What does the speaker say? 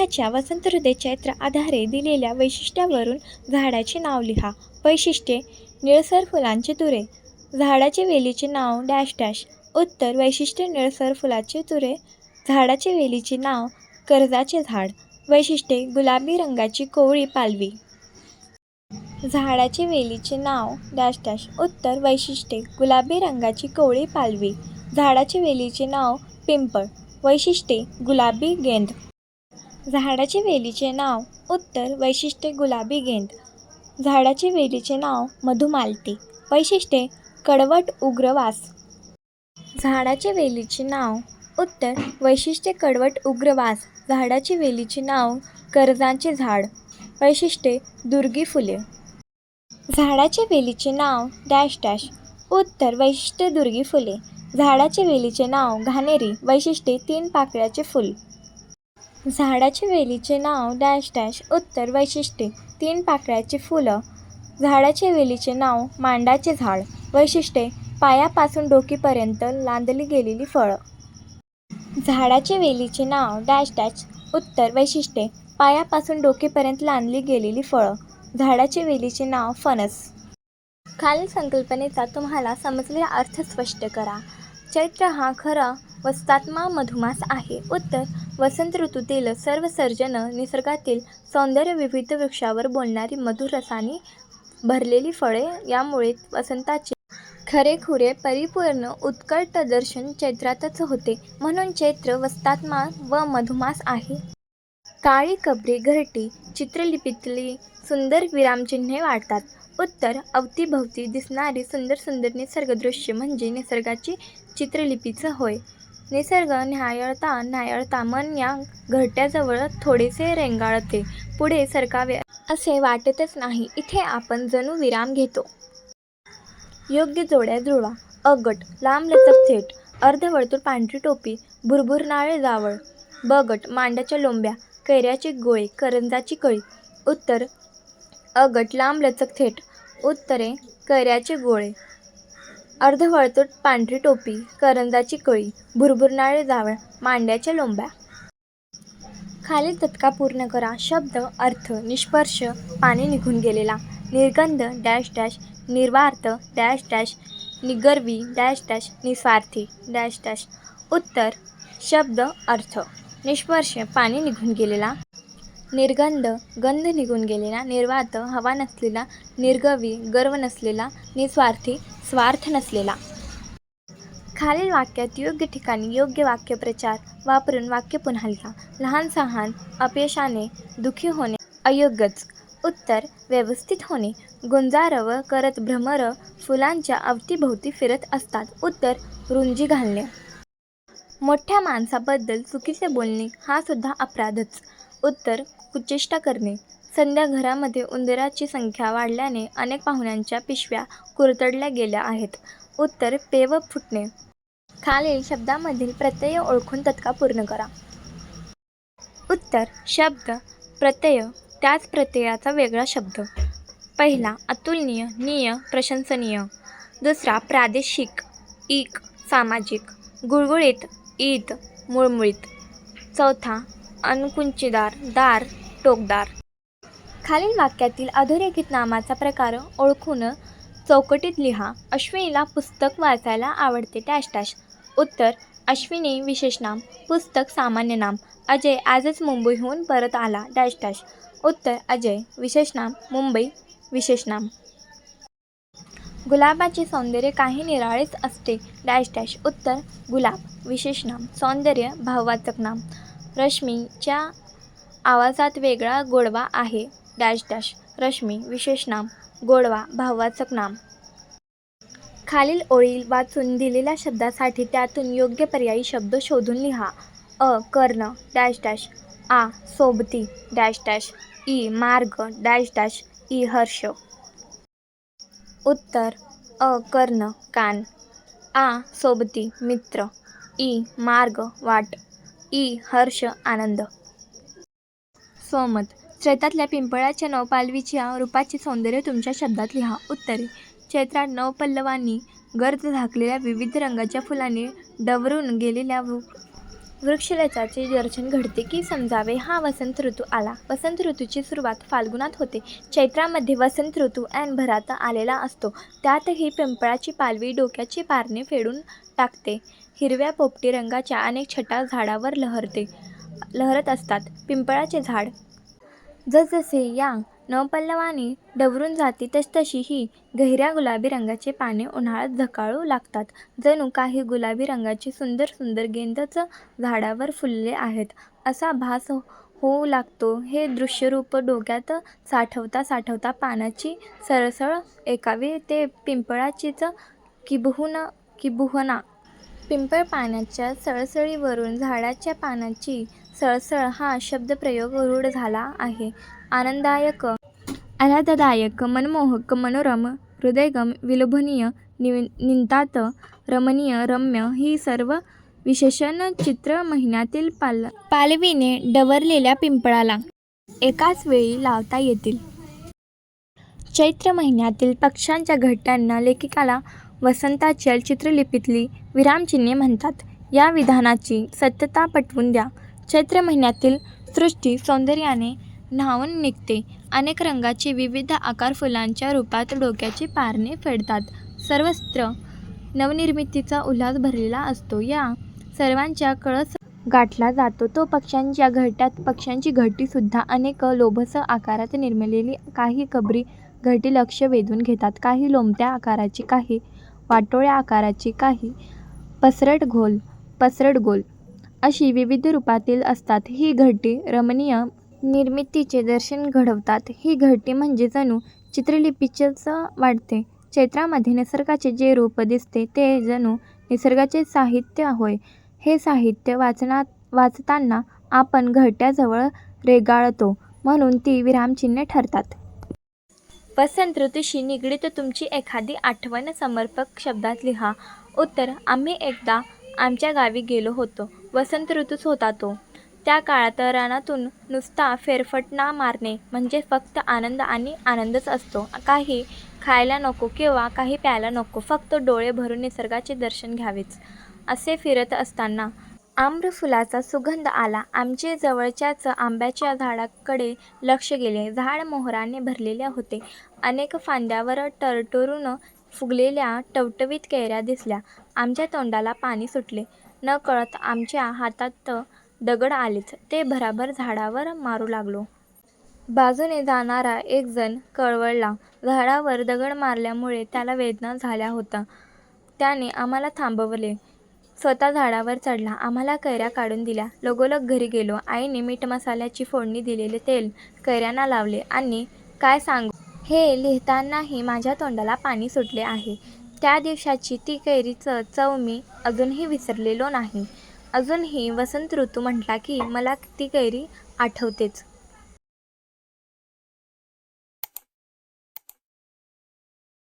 सध्याच्या वसंत ऋतू चैत्र आधारे दिलेल्या वैशिष्ट्यावरून झाडाचे नाव लिहा. वैशिष्ट्ये: निळसर फुलांची तुरे. झाडाचे वेलीचे नाव डॅश डॅश. उत्तर: वैशिष्ट्य: निळसर फुलाची तुरे. झाडाचे वेलीचे नाव कर्जाचे झाड. वैशिष्ट्ये: गुलाबी रंगाची कोवळी पालवी. झाडाचे वेलीचे नाव डॅश डॅश. उत्तर: वैशिष्ट्ये: गुलाबी रंगाची कोवळी पालवी. झाडाचे वेलीचे नाव पिंपळ. वैशिष्ट्ये: गुलाबी गेंद. झाडाचे वेलीचे नाव उत्तर: वैशिष्ट्ये: गुलाबी गेंद. झाडाचे वेलीचे नाव मधुमालती. वैशिष्ट्ये: कडवट उग्र वास. झाडाचे वेलीचे नाव उत्तर: वैशिष्ट्ये: कडवट उग्र वास. झाडाचे वेलीचे नाव कर्जाचे झाड. वैशिष्ट्ये: दुर्गी फुले. झाडाचे वेलीचे नाव डॅश डॅश. उत्तर: वैशिष्ट्ये: दुर्गी फुले. झाडाचे वेलीचे नाव घाणेरी. वैशिष्ट्ये: तीन पाकळ्याचे फूल. झाडाचे वेलीचे नाव डॅश डॅश. उत्तर: वैशिष्ट्ये: तीन पाकळ्याचे फुलं. झाडाचे वेलीचे नाव मांडाचे झाड. वैशिष्ट्ये: पायापासून डोकीपर्यंत लांदली गेलेली फळं. झाडाचे वेलीचे नाव डॅश डॅश. उत्तर: वैशिष्ट्ये: पायापासून डोकीपर्यंत लांदली गेलेली फळं. झाडाचे वेलीचे नाव फणस. खालील संकल्पनेचा तुम्हाला समजलेला अर्थ स्पष्ट करा. चैत्र हा खरा वसंतात्मा मधुमास आहे. उत्तर: वसंत ऋतूतील सर्व सर्जन, निसर्गातील सौंदर्य, विविध वृक्षावर बोलणारी मधुर रसाने भरलेली फळे यामुळे वसंताचे खरेखुरे परिपूर्ण उत्कट दर्शन चैत्रातच होते. म्हणून चैत्र वसंतात्मा व मधुमास आहे. काळी कबरे घरटी चित्रलिपीतली सुंदर विरामचिन्हे वाटतात. उत्तर: अवतीभवती दिसणारी सुंदर सुंदर निसर्गदृश्य म्हणजे निसर्गाची चित्रलिपीच होय. निसर्ग न्याहाळता न्याहाळता मन या घरट्याजवळ थोडेसे रेंगाळते. पुढे सरकावे असे वाटतच नाही. इथे आपण जणू विराम घेतो. योग्य जोड्या जुळवा. अ गट: लांबलचक थेट. अर्धवर्तुळ पांढरी टोपी भुरभुरणारे जावळ. ब गट: मांड्याच्या लोंब्या कैऱ्याचे गोळे करंजाची कळी. उत्तर: अ गट: लांबलचक थेट. उत्तरे: कैऱ्याचे गोळे, अर्धवर्तुळ पांढरी टोपी, करंजाची कळी, भुरभुरणारे जावळ, मांड्याच्या लोंब्या. खालील तक्ता पूर्ण करा. शब्द: अर्थ: निष्कर्ष, पाणी निघून गेलेला. निर्गंध डॅश डॅश. निर्वात डॅश डॅश. निगर्वी dash dash. निस्वार्थी डॅश डॅश. उत्तर: शब्द: अर्थ. निष्कर्ष: पाणी निघून गेलेला. निर्गंध: गंध निघून गेलेला. निर्वात: हवा नसलेला. निगर्वी: गर्व नसलेला. निस्वार्थी: स्वार्थ नसलेला. खालील वाक्यात योग्य ठिकाणी योग्य वाक्यप्रचार वापरून वाक्य पुन्हा लिहा. लहान सहान अपयशाने दुःखी होणे अयोग्यच. उत्तर: व्यवस्थित होणे. गुंजारव करत भ्रमर फुलांच्या अवतीभोवती फिरत असतात. उत्तर: रुंजी घालणे. मोठ्या माणसाबद्दल चुकीचे बोलणे हा सुद्धा अपराधच. उत्तर: कुचेष्टा करणे. सध्या घरामध्ये उंदरांची संख्या वाढल्याने अनेक पाहुण्यांच्या पिशव्या कुरतडल्या गेल्या आहेत. उत्तर: पेव फुटणे. खालील शब्दांमधील प्रत्यय ओळखून तक्ता पूर्ण करा. उत्तर: शब्द: प्रत्यय त्याच प्रत्ययाचा वेगळा शब्द. पहिला: अतुलनीय, नीय, प्रशंसनीय. दुसरा: प्रादेशिक, इक, सामाजिक. गुळगुळीत, ईद, मुळमुळीत. चौथा: अणकुचीदार, दार, टोकदार. खालील वाक्यातील अधोरेखित नामाचा प्रकार ओळखून चौकटीत लिहा. अश्विनीला पुस्तक वाचायला आवडते डॅश डॅश. उत्तर: अश्विनी विशेषनाम. पुस्तक सामान्य नाम. अजय आजच मुंबईहून परत आला डॅश डॅश. उत्तर: अजय विशेषनाम. मुंबई विशेषनाम. गुलाबाचे सौंदर्य काही निराळेच असते डॅश डॅश. उत्तर: गुलाब विशेषनाम. सौंदर्य भाववाचक नाम. रश्मीच्या आवाजात वेगळा गोडवा आहे डॅश डॅश. रश्मी विशेषनाम. गोडवा भाववाचक नाम. खालील ओळी वाचून दिलेल्या शब्दासाठी त्यातून योग्य पर्यायी शब्द शोधून लिहा. अ. कर्ण डॅश डॅश. आ. सोबती डॅश डॅश. इ. मार्ग डॅश डॅश. इ. हर्ष. उत्तर: अ. कर्ण कान. आ. सोबती मित्र. इ. मार्ग वाट. इ. हर्ष आनंद. स्वमत: चैत्रातल्या पिंपळाच्या नवपालवीच्या रूपाचे सौंदर्य तुमच्या शब्दात लिहा. उत्तरे: चैत्रात नवपल्लवांनी गर्द झाकलेल्या विविध रंगाच्या फुलांनी डवरून गेलेल्या वृक्षलताचे दर्शन घडते की समजावे हा वसंत ऋतू आला. वसंत ऋतूची सुरुवात फाल्गुनात होते. चैत्रामध्ये वसंत ऋतू ऐन भरात आलेला असतो. त्यातही पिंपळाची पालवी डोक्याची पारणे फेडून टाकते. हिरव्या पोपटी रंगाच्या अनेक छटा झाडावर लहरत असतात. पिंपळाचे झाड जसजसे या नवपल्लवाने डवरून जाते तसतशी ही गहिऱ्या गुलाबी रंगाची पाने उन्हाळ्यात झकाळू लागतात. जणू काही गुलाबी रंगाची सुंदर सुंदर गेंदच झाडावर फुलले आहेत असा भास होऊ लागतो. हे दृश्यरूप डोक्यात साठवता साठवता पानाची सरसळ ऐकावी ते पिंपळाचीच किंबहुना पिंपळ पानाच्या सळसळीवरून झाडाच्या पानाची सळसळ हा शब्दप्रयोग रूढ झाला आहे. आनंददायक, आल्हाददायक, मनमोहक, मनोरम, हृदयंगम, विलोभनीय, नितांत रमणीय, रम्य ही सर्व विशेषण चैत्र महिन्यातील पालवीने डवरलेल्या पिंपळाला एकाच वेळी लावता येतील. चैत्र महिन्यातील पक्ष्यांच्या घरट्यांना लेखकाला वसंताच्या चित्रलिपीतली विरामचिन्हे म्हणतात. या विधानाची सत्यता पटवून द्या. चैत्र महिन्यातील सृष्टी सौंदर्याने न्हाऊन निघते. अनेक रंगाची विविध आकार फुलांच्या रूपात डोक्याची पारणे फेडतात. सर्वत्र नवनिर्मितीचा उल्हास भरलेला असतो. या सर्वांचा कळस गाठला जातो तो पक्ष्यांच्या घरट्यात. पक्ष्यांची घरटी सुद्धा अनेक लोभस आकारात निर्मिलेली. काही कबरी घरटी लक्ष वेधून घेतात, काही लोंबत्या आकाराची, काही वाटोळ्या आकाराची, काही पसरटगोल अशी विविध रूपातील असतात. ही घरटी रमणीय निर्मितीचे दर्शन घडवतात. ही घरटी म्हणजे जणू चित्रलिपीचीच वाटते. चैत्रामध्ये निसर्गाचे जे रूप दिसते ते जणू निसर्गाचे साहित्य होय. हे साहित्य वाचताना आपण घरट्याजवळ रेंगाळतो म्हणून ती विरामचिन्हे ठरतात. वसंत ऋतूशी निगडीत तुमची एखादी आठवण समर्पक शब्दात लिहा. उत्तर: आम्ही एकदा आमच्या गावी गेलो होतो. वसंत ऋतूच होता तो. त्या काळात रानातून नुसता फेरफटका मारणे म्हणजे फक्त आनंद आणि आनंदच असतो. काही खायला नको किंवा काही प्यायला नको, फक्त डोळे भरून निसर्गाचे दर्शन घ्यावेच. असे फिरत असताना आम्र फुलाचा सुगंध आला. आमचे जवळच्याच आंब्याच्या झाडाकडे लक्ष गेले. झाड मोहराने भरलेले होते. अनेक फांद्यांवर टरटरून फुगलेल्या टवटवीत कैऱ्या दिसल्या. आमच्या तोंडाला पाणी सुटले. नकळत आमच्या हातात दगड आलेच. ते भराभर झाडावर मारू लागलो. बाजूने जाणारा एक जण कळवळला. झाडावर दगड मारल्यामुळे त्याला वेदना झाल्या होत्या. त्याने आम्हाला थांबवले. स्वतः झाडावर चढला. आम्हाला कैऱ्या काढून दिल्या. लगोलग घरी गेलो. आईने मीठ मसाल्याची फोडणी दिलेले तेल कैऱ्यांना लावले आणि काय सांगू, हे लिहितानाही माझ्या तोंडाला पाणी सुटले आहे. त्या दिवसाची ती कैरीची चव मी अजूनही विसरलेलो नाही. अजूनही वसंत ऋतू म्हटला की मला ती कैरी आठवतेच.